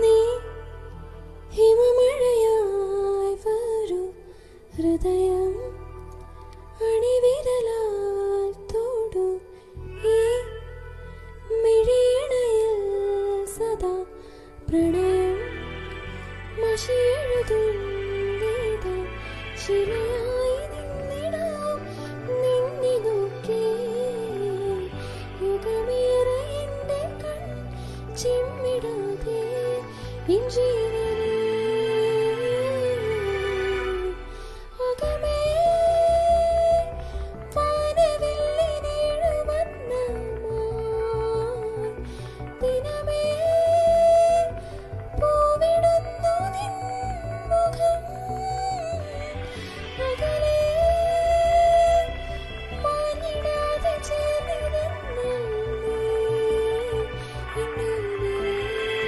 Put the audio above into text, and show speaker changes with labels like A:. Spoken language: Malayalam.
A: നീ ഹിമമഴയായി വരൂ ഹൃദയം അണിവിരലാൽ തൊടൂ ഈ മിഴിയിണയിൽ സദാ പ്രണയം മഷിയെഴുതും നീതാ ശിലയായി നിന്നിടാം നിന്നെ നോക്കി യുഗമേറെ എൻ്റെ കൺ ചിമ്മിടാതെ എൻ ജീവൻ